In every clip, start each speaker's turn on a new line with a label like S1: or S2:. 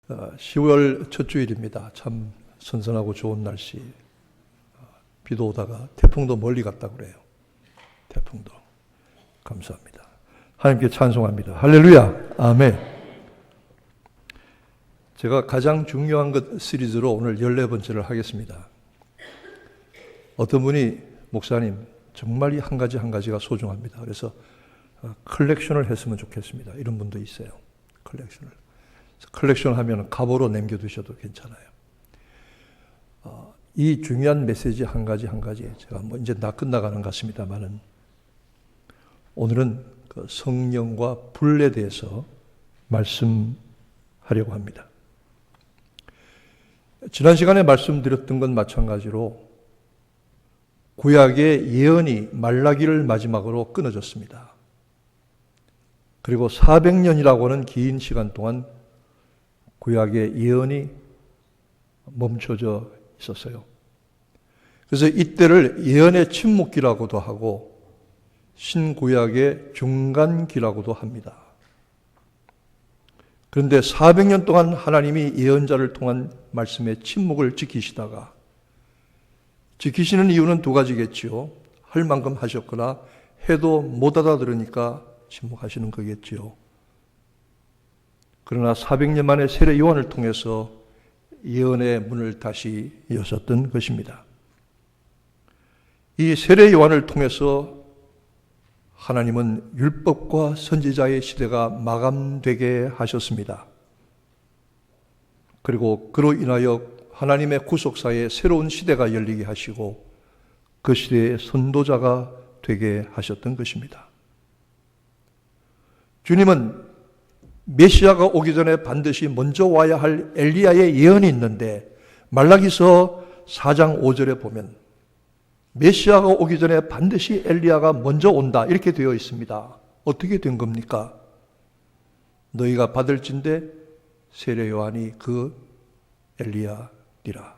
S1: 10월 첫 주일입니다. 참 선선하고 좋은 날씨. 비도 오다가 태풍도 멀리 갔다 그래요. 태풍도. 감사합니다. 하나님께 찬송합니다. 할렐루야. 아멘. 제가 가장 중요한 것 시리즈로 오늘 14번째를 하겠습니다. 어떤 분이 목사님 정말 이 한 가지 한 가지가 소중합니다. 그래서 컬렉션을 했으면 좋겠습니다. 이런 분도 있어요. 컬렉션을 하면 갑오로 남겨두셔도 괜찮아요. 이 중요한 메시지 한 가지 제가 뭐 이제 다 끝나가는 것 같습니다만은 오늘은 그 성령과 불에 대해서 말씀하려고 합니다. 지난 시간에 말씀드렸던 건 마찬가지로 구약의 예언이 말라기를 마지막으로 끊어졌습니다. 그리고 400년이라고 하는 긴 시간 동안 구약의 예언이 멈춰져 있었어요. 그래서 이때를 예언의 침묵기라고도 하고 신구약의 중간기라고도 합니다. 그런데 400년 동안 하나님이 예언자를 통한 말씀의 침묵을 지키시다가 지키시는 이유는 두 가지겠지요. 할 만큼 하셨거나 해도 못 알아들으니까 침묵하시는 거겠지요. 그러나 400년 만에 세례 요한을 통해서 예언의 문을 다시 여셨던 것입니다. 이 세례 요한을 통해서 하나님은 율법과 선지자의 시대가 마감되게 하셨습니다. 그리고 그로 인하여 하나님의 구속사의 새로운 시대가 열리게 하시고 그 시대의 선도자가 되게 하셨던 것입니다. 주님은 메시아가 오기 전에 반드시 먼저 와야 할 엘리야의 예언이 있는데 말라기서 4장 5절에 보면 메시아가 오기 전에 반드시 엘리야가 먼저 온다 이렇게 되어 있습니다. 어떻게 된 겁니까? 너희가 받을진대 세례 요한이 그 엘리야니라.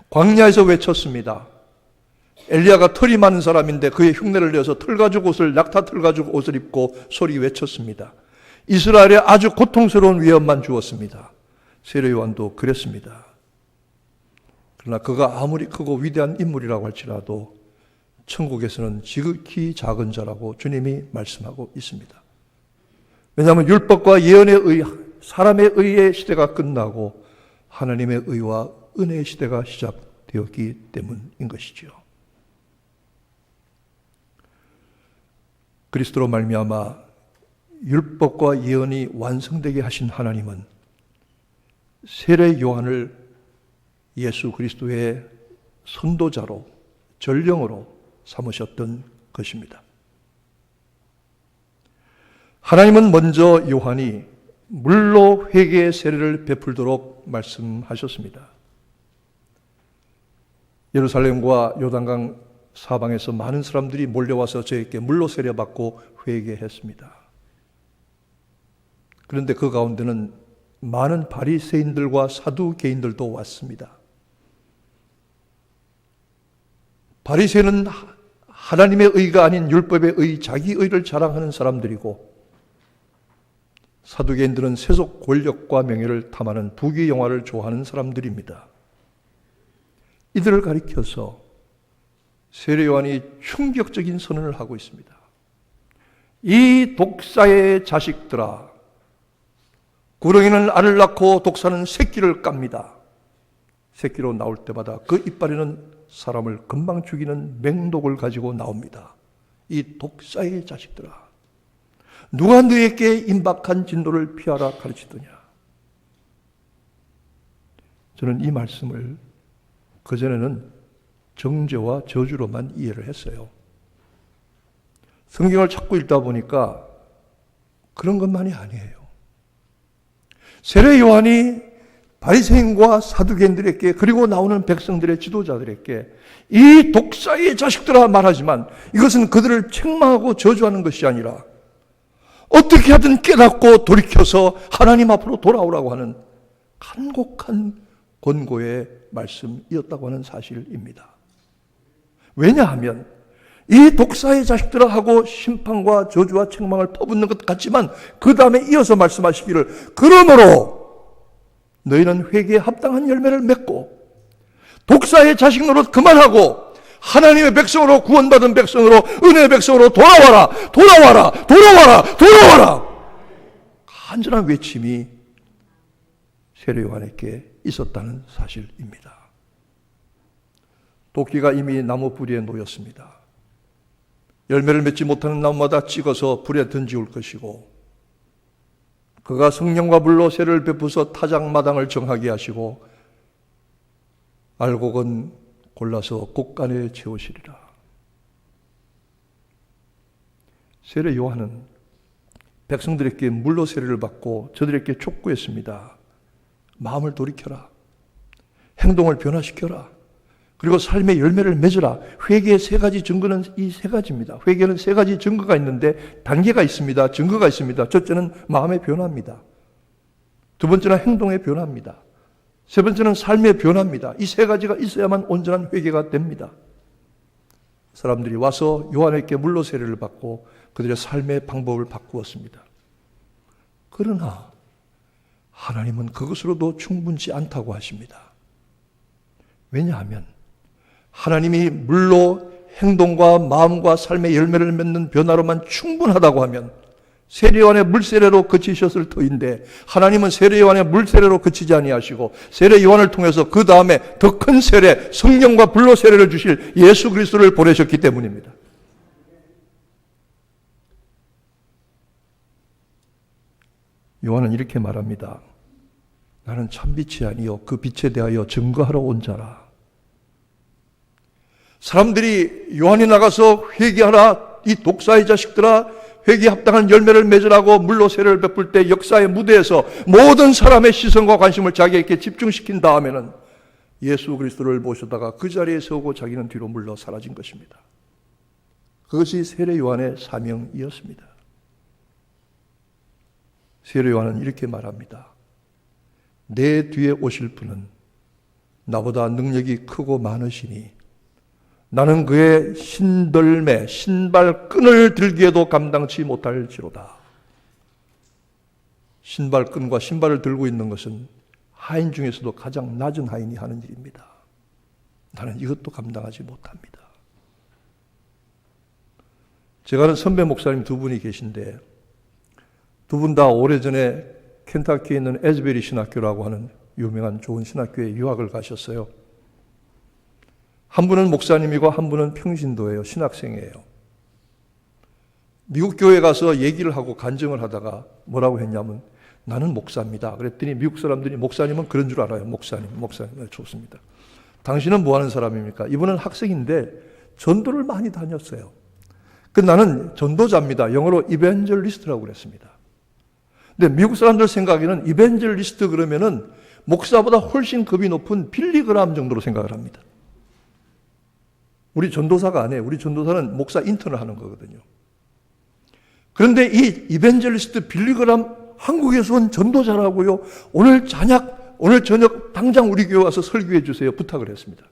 S1: 광야에서 외쳤습니다. 엘리야가 털이 많은 사람인데 그의 흉내를 내어서 낙타 털 가죽 옷을 입고 소리 외쳤습니다. 이스라엘에 아주 고통스러운 위험만 주었습니다. 세례 요한도 그랬습니다. 그러나 그가 아무리 크고 위대한 인물이라고 할지라도 천국에서는 지극히 작은 자라고 주님이 말씀하고 있습니다. 왜냐하면 율법과 예언의 의, 사람의 의의 시대가 끝나고 하나님의 의와 은혜의 시대가 시작되었기 때문인 것이죠. 그리스도로 말미암아 율법과 예언이 완성되게 하신 하나님은 세례 요한을 예수 그리스도의 선도자로 전령으로 삼으셨던 것입니다. 하나님은 먼저 요한이 물로 회개의 세례를 베풀도록 말씀하셨습니다. 예루살렘과 요단강 사방에서 많은 사람들이 몰려와서 저에게 물로 세례받고 회개했습니다. 그런데 그 가운데는 많은 바리새인들과 사두개인들도 왔습니다. 바리새인은 하나님의 의가 아닌 율법의 의, 자기 의를 자랑하는 사람들이고 사두개인들은 세속 권력과 명예를 탐하는 부귀 영화를 좋아하는 사람들입니다. 이들을 가리켜서 세례 요한이 충격적인 선언을 하고 있습니다. 이 독사의 자식들아, 구렁이는 알을 낳고 독사는 새끼를 깝니다. 새끼로 나올 때마다 그 이빨에는 사람을 금방 죽이는 맹독을 가지고 나옵니다. 이 독사의 자식들아, 누가 너에게 임박한 진노를 피하라 가르치더냐. 저는 이 말씀을 그전에는 정죄와 저주로만 이해를 했어요. 성경을 자꾸 읽다 보니까 그런 것만이 아니에요. 세례 요한이 바리새인과 사두개인들에게 그리고 나오는 백성들의 지도자들에게 이 독사의 자식들아 말하지만 이것은 그들을 책망하고 저주하는 것이 아니라 어떻게 하든 깨닫고 돌이켜서 하나님 앞으로 돌아오라고 하는 간곡한 권고의 말씀이었다고 하는 사실입니다. 왜냐하면 이 독사의 자식들아 하고 심판과 저주와 책망을 퍼붓는 것 같지만 그 다음에 이어서 말씀하시기를 그러므로 너희는 회개에 합당한 열매를 맺고 독사의 자식 노릇 그만하고 하나님의 백성으로 구원받은 백성으로 은혜의 백성으로 돌아와라, 돌아와라, 돌아와라, 돌아와라. 간절한 외침이 세례 요한에게 있었다는 사실입니다. 도끼가 이미 나무 뿌리에 놓였습니다. 열매를 맺지 못하는 나무마다 찍어서 불에 던지울 것이고 그가 성령과 물로 세례를 베푸서 타작마당을 정하게 하시고 알곡은 골라서 곡간에 채우시리라. 세례 요한은 백성들에게 물로 세례를 받고 저들에게 촉구했습니다. 마음을 돌이켜라. 행동을 변화시켜라. 그리고 삶의 열매를 맺으라. 회개의 세 가지 증거는 이 세 가지입니다. 회개는 세 가지 증거가 있는데 단계가 있습니다. 증거가 있습니다. 첫째는 마음의 변화입니다. 두 번째는 행동의 변화입니다. 세 번째는 삶의 변화입니다. 이 세 가지가 있어야만 온전한 회개가 됩니다. 사람들이 와서 요한에게 물로 세례를 받고 그들의 삶의 방법을 바꾸었습니다. 그러나 하나님은 그것으로도 충분치 않다고 하십니다. 왜냐하면 하나님이 물로 행동과 마음과 삶의 열매를 맺는 변화로만 충분하다고 하면 세례요한의 물세례로 그치셨을 터인데 하나님은 세례요한의 물세례로 그치지 아니하시고 세례요한을 통해서 그 다음에 더 큰 세례, 성령과 불로 세례를 주실 예수 그리스도를 보내셨기 때문입니다. 요한은 이렇게 말합니다. 나는 참빛이 아니요 그 빛에 대하여 증거하러 온 자라. 사람들이 요한이 나가서 회개하라, 이 독사의 자식들아, 회개에 합당한 열매를 맺으라고 물로 세례를 베풀 때 역사의 무대에서 모든 사람의 시선과 관심을 자기에게 집중시킨 다음에는 예수 그리스도를 모셔다가 그 자리에 세우고 자기는 뒤로 물러 사라진 것입니다. 그것이 세례 요한의 사명이었습니다. 세례 요한은 이렇게 말합니다. 내 뒤에 오실 분은 나보다 능력이 크고 많으시니 나는 그의 신들매, 신발끈을 들기에도 감당치 못할지로다. 신발끈과 신발을 들고 있는 것은 하인 중에서도 가장 낮은 하인이 하는 일입니다. 나는 이것도 감당하지 못합니다. 제가 아는 선배 목사님 두 분이 계신데 두 분 다 오래전에 켄타키에 있는 에즈베리 신학교라고 하는 유명한 좋은 신학교에 유학을 가셨어요. 한 분은 목사님이고 한 분은 평신도예요. 신학생이에요. 미국 교회에 가서 얘기를 하고 간증을 하다가 뭐라고 했냐면 나는 목사입니다. 그랬더니 미국 사람들이 목사님은 그런 줄 알아요. 목사님. 네, 좋습니다. 당신은 뭐 하는 사람입니까? 이분은 학생인데 전도를 많이 다녔어요. 나는 전도자입니다. 영어로 이벤젤리스트라고 그랬습니다. 근데 미국 사람들 생각에는 이벤젤리스트 그러면은 목사보다 훨씬 급이 높은 빌리그람 정도로 생각을 합니다. 우리 전도사가 아니에요. 우리 전도사는 목사 인턴을 하는 거거든요. 그런데 이 이벤젤리스트 빌리그람 한국에서 온 전도자라고요. 오늘 저녁 당장 우리 교회 와서 설교해 주세요. 부탁을 했습니다.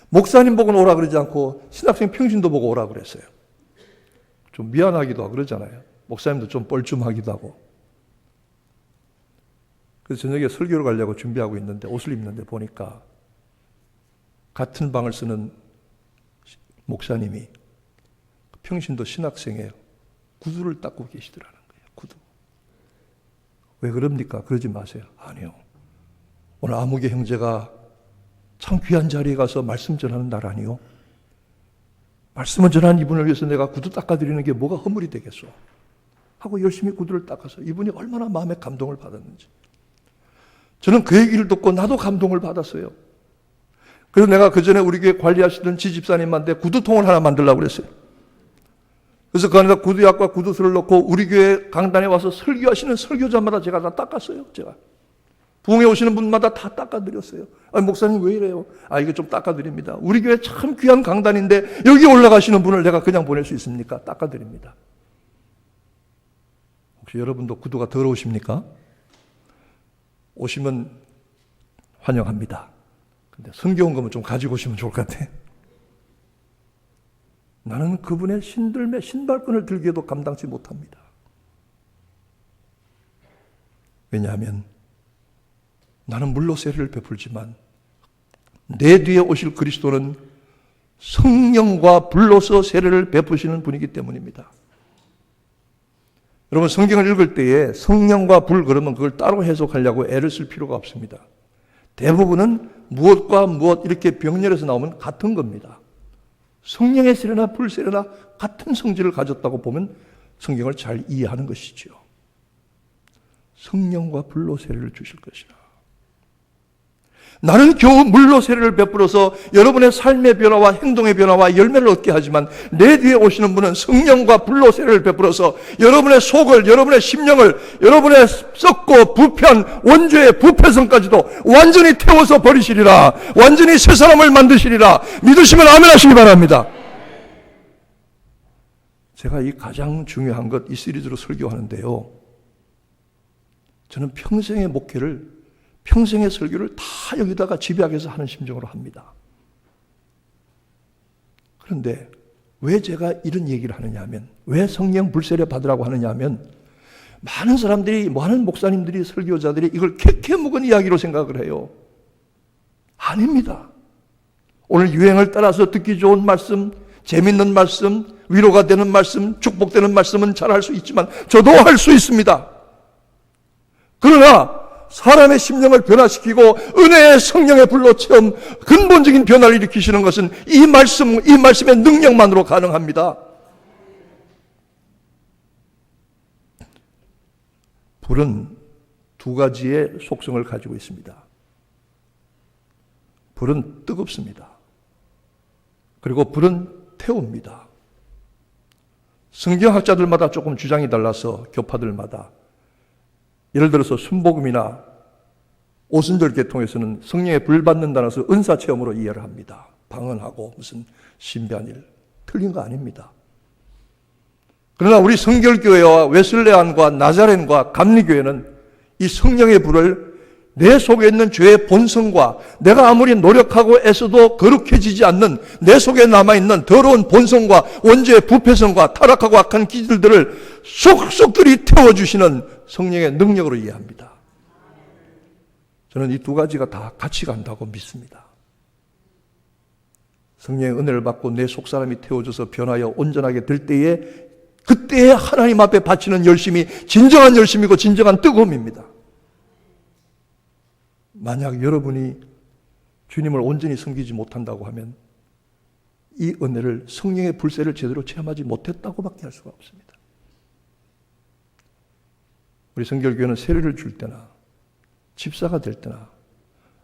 S1: 목사님 보고 오라 그러지 않고 신학생 평신도 보고 오라 그랬어요. 좀 미안하기도 하고 그러잖아요. 목사님도 좀 뻘쭘하기도 하고. 그래서 저녁에 설교를 가려고 준비하고 있는데 옷을 입는데 보니까 같은 방을 쓰는 목사님이 평신도 신학생이에요. 구두를 닦고 계시더라는 거예요. 구두. 왜 그럽니까? 그러지 마세요. 아니요. 오늘 아무개 형제가 참 귀한 자리에 가서 말씀 전하는 날 아니요. 말씀을 전하는 이분을 위해서 내가 구두 닦아드리는 게 뭐가 허물이 되겠소? 하고 열심히 구두를 닦아서 이분이 얼마나 마음에 감동을 받았는지. 저는 그 얘기를 듣고 나도 감동을 받았어요. 그래서 내가 그 전에 우리 교회 관리하시던 지집사님한테 구두통을 하나 만들려고 그랬어요. 그래서 그 안에다 구두약과 구두술을 넣고 우리 교회 강단에 와서 설교하시는 설교자마다 제가 다 닦았어요. 제가. 부흥회 오시는 분마다 다 닦아드렸어요. 아니, 목사님 왜 이래요? 이거 좀 닦아드립니다. 우리 교회 참 귀한 강단인데 여기 올라가시는 분을 내가 그냥 보낼 수 있습니까? 닦아드립니다. 혹시 여러분도 구두가 더러우십니까? 오시면 환영합니다. 근데 성경 거면 좀 가지고 오시면 좋을 것 같아. 나는 그분의 신들매 신발끈을 들기에도 감당치 못합니다. 왜냐하면 나는 물로 세례를 베풀지만 내 뒤에 오실 그리스도는 성령과 불로서 세례를 베푸시는 분이기 때문입니다. 여러분, 성경을 읽을 때에 성령과 불 그러면 그걸 따로 해석하려고 애를 쓸 필요가 없습니다. 대부분은 무엇과 무엇 이렇게 병렬해서 나오면 같은 겁니다. 성령의 세례나 불 세례나 같은 성질을 가졌다고 보면 성경을 잘 이해하는 것이죠. 성령과 불로 세례를 주실 것이라. 나는 겨우 물로 세례를 베풀어서 여러분의 삶의 변화와 행동의 변화와 열매를 얻게 하지만 내 뒤에 오시는 분은 성령과 불로 세례를 베풀어서 여러분의 속을, 여러분의 심령을, 여러분의 썩고 부패한 원죄의 부패성까지도 완전히 태워서 버리시리라. 완전히 새 사람을 만드시리라. 믿으시면 아멘 하시기 바랍니다. 제가 이 가장 중요한 것, 이 시리즈로 설교하는데요, 저는 평생의 목회를, 평생의 설교를 다 여기다가 집약해서 하는 심정으로 합니다. 그런데 왜 제가 이런 얘기를 하느냐 하면, 왜 성령 불세례 받으라고 하느냐 하면, 많은 사람들이, 많은 목사님들이, 설교자들이 이걸 캐캐 묵은 이야기로 생각을 해요. 아닙니다. 오늘 유행을 따라서 듣기 좋은 말씀, 재밌는 말씀, 위로가 되는 말씀, 축복되는 말씀은 잘 할 수 있지만 저도 할 수 있습니다. 그러나 사람의 심령을 변화시키고 은혜의 성령의 불로 체험, 근본적인 변화를 일으키시는 것은 이 말씀의 능력만으로 가능합니다. 불은 두 가지의 속성을 가지고 있습니다. 불은 뜨겁습니다. 그리고 불은 태웁니다. 성경학자들마다 조금 주장이 달라서 교파들마다, 예를 들어서 순복음이나 오순절 계통에서는 성령의 불 받는다는 것을 은사 체험으로 이해를 합니다. 방언하고 무슨 신비한 일, 틀린 거 아닙니다. 그러나 우리 성결교회와 웨슬레안과 나자렌과 감리교회는 이 성령의 불을 내 속에 있는 죄의 본성과 내가 아무리 노력하고 애써도 거룩해지지 않는 내 속에 남아있는 더러운 본성과 원죄의 부패성과 타락하고 악한 기질들을 속속들이 태워주시는 성령의 능력으로 이해합니다. 저는 이 두 가지가 다 같이 간다고 믿습니다. 성령의 은혜를 받고 내 속사람이 태워져서 변하여 온전하게 될 때에, 그때에 하나님 앞에 바치는 열심이 진정한 열심이고 진정한 뜨거움입니다. 만약 여러분이 주님을 온전히 섬기지 못한다고 하면 이 은혜를, 성령의 불세를 제대로 체험하지 못했다고밖에 할 수가 없습니다. 우리 성결교회는 세례를 줄 때나 집사가 될 때나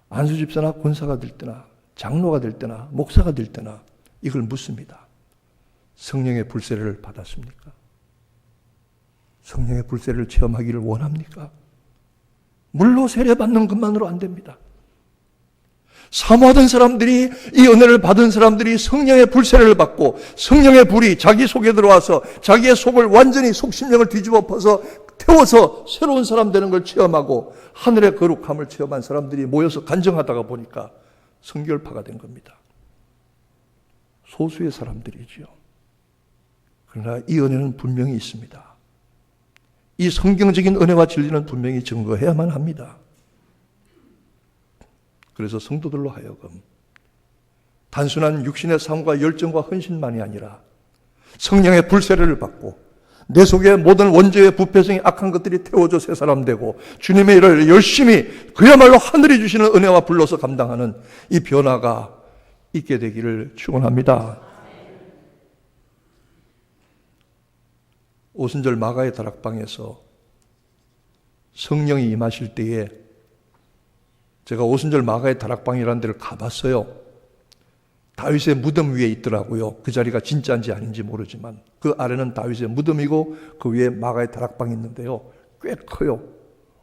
S1: 안수집사나 권사가 될 때나 장로가 될 때나 목사가 될 때나 이걸 묻습니다. 성령의 불세를 받았습니까? 성령의 불세를 체험하기를 원합니까? 물로 세례받는 것만으로 안 됩니다. 사모하던 사람들이, 이 은혜를 받은 사람들이 성령의 불세례를 받고 성령의 불이 자기 속에 들어와서 자기의 속을 완전히 속심령을 뒤집어 엎어서 태워서 새로운 사람 되는 걸 체험하고 하늘의 거룩함을 체험한 사람들이 모여서 간증하다가 보니까 성결파가 된 겁니다. 소수의 사람들이지요. 그러나 이 은혜는 분명히 있습니다. 이 성경적인 은혜와 진리는 분명히 증거해야만 합니다. 그래서 성도들로 하여금 단순한 육신의 삶과 열정과 헌신만이 아니라 성령의 불세례를 받고 내 속에 모든 원죄의 부패성이 악한 것들이 태워져 새 사람 되고 주님의 일을 열심히 그야말로 하늘이 주시는 은혜와 불러서 감당하는 이 변화가 있게 되기를 축원합니다. 오순절 마가의 다락방에서 성령이 임하실 때에 제가 오순절 마가의 다락방이라는 데를 가봤어요. 다윗의 무덤 위에 있더라고요. 그 자리가 진짜인지 아닌지 모르지만 그 아래는 다윗의 무덤이고 그 위에 마가의 다락방이 있는데요. 꽤 커요.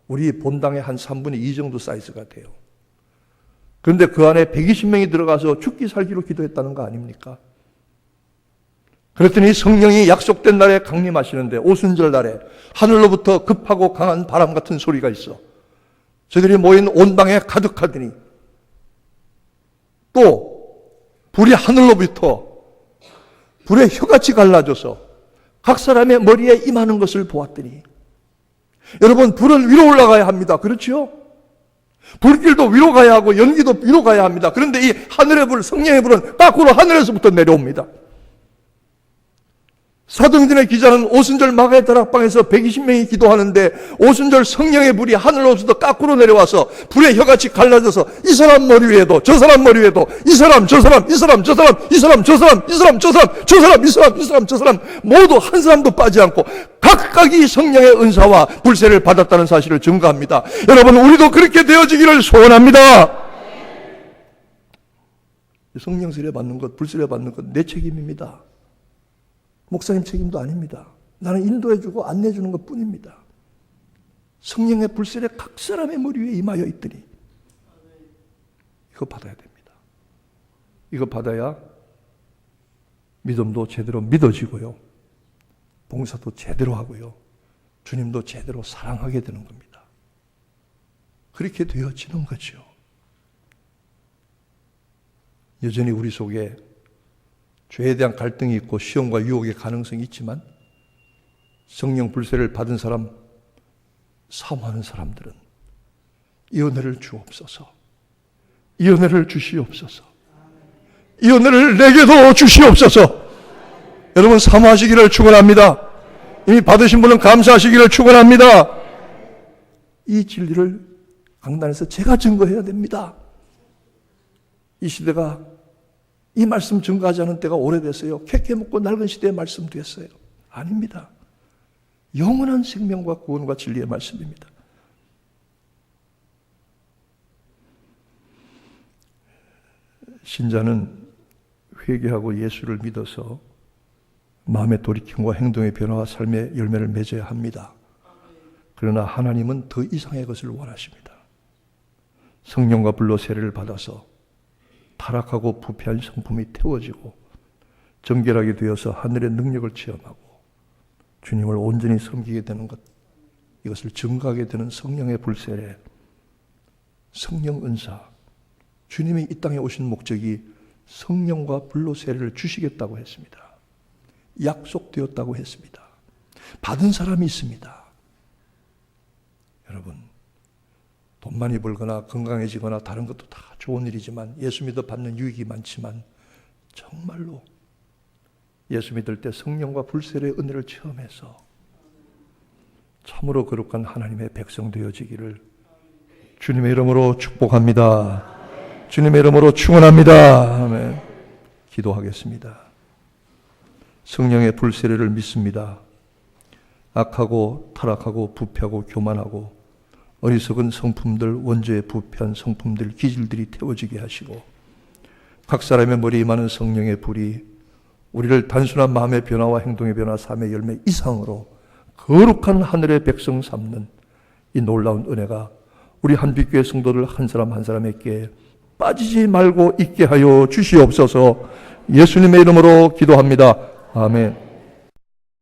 S1: 우리 본당의 한 3분의 2 정도 사이즈가 돼요. 그런데 그 안에 120명이 들어가서 죽기 살기로 기도했다는 거 아닙니까? 그랬더니 성령이 약속된 날에 강림하시는데 오순절 날에 하늘로부터 급하고 강한 바람 같은 소리가 있어. 저들이 모인 온 방에 가득하더니 또 불이 하늘로부터 불의 혀같이 갈라져서 각 사람의 머리에 임하는 것을 보았더니, 여러분, 불은 위로 올라가야 합니다. 그렇죠? 불길도 위로 가야 하고 연기도 위로 가야 합니다. 그런데 이 하늘의 불, 성령의 불은 거꾸로 하늘에서부터 내려옵니다. 사도행전의 기자는 오순절 마가의 다락방에서 120명이 기도하는데 오순절 성령의 불이 하늘로부터 거꾸로 내려와서 불의 혀같이 갈라져서 이 사람 머리 위에도 저 사람 머리 위에도 이 사람 저 사람 이 사람 저 사람 이 사람 저 사람 이 사람 저 사람 저 사람 이 사람 이 사람 저 사람 모두 한 사람도 빠지 않고 각각이 성령의 은사와 불세를 받았다는 사실을 증거합니다. 여러분, 우리도 그렇게 되어지기를 소원합니다. 성령 세례 받는 것, 불세례 받는 것 내 책임입니다. 목사님 책임도 아닙니다. 나는 인도해주고 안내해주는 것 뿐입니다. 성령의 불세례 각 사람의 머리 위에 임하여 있더니 이거 받아야 됩니다. 이거 받아야 믿음도 제대로 믿어지고요. 봉사도 제대로 하고요. 주님도 제대로 사랑하게 되는 겁니다. 그렇게 되어지는 거죠. 여전히 우리 속에 죄에 대한 갈등이 있고 시험과 유혹의 가능성이 있지만 성령 불세를 받은 사람, 사모하는 사람들은 이 은혜를 주옵소서. 이 은혜를 주시옵소서. 이 은혜를 내게도 주시옵소서. 여러분, 사모하시기를 축원합니다. 이미 받으신 분은 감사하시기를 축원합니다. 이 진리를 강단에서 제가 증거해야 됩니다. 이 시대가 이 말씀 증거하지 않은 때가 오래됐어요. 캐캐 묻고 낡은 시대의 말씀 됐어요. 아닙니다. 영원한 생명과 구원과 진리의 말씀입니다. 신자는 회개하고 예수를 믿어서 마음의 돌이킴과 행동의 변화와 삶의 열매를 맺어야 합니다. 그러나 하나님은 더 이상의 것을 원하십니다. 성령과 불로 세례를 받아서 타락하고 부패한 성품이 태워지고 정결하게 되어서 하늘의 능력을 체험하고 주님을 온전히 섬기게 되는 것, 이것을 증거하게 되는 성령의 불세례, 성령 은사. 주님이 이 땅에 오신 목적이 성령과 불로 세례를 주시겠다고 했습니다. 약속되었다고 했습니다. 받은 사람이 있습니다. 여러분, 돈 많이 벌거나 건강해지거나 다른 것도 다 좋은 일이지만 예수 믿어 받는 유익이 많지만 정말로 예수 믿을 때 성령과 불세례의 은혜를 체험해서 참으로 거룩한 하나님의 백성 되어지기를 주님의 이름으로 축복합니다. 주님의 이름으로 축원합니다. 아멘. 기도하겠습니다. 성령의 불세례를 믿습니다. 악하고 타락하고 부패하고 교만하고 어리석은 성품들, 원죄의 부패한 성품들, 기질들이 태워지게 하시고 각 사람의 머리에 임하는 성령의 불이 우리를 단순한 마음의 변화와 행동의 변화, 삶의 열매 이상으로 거룩한 하늘의 백성 삼는 이 놀라운 은혜가 우리 한빛교회 성도들 한 사람 한 사람에게 빠지지 말고 있게 하여 주시옵소서. 예수님의 이름으로 기도합니다. 아멘.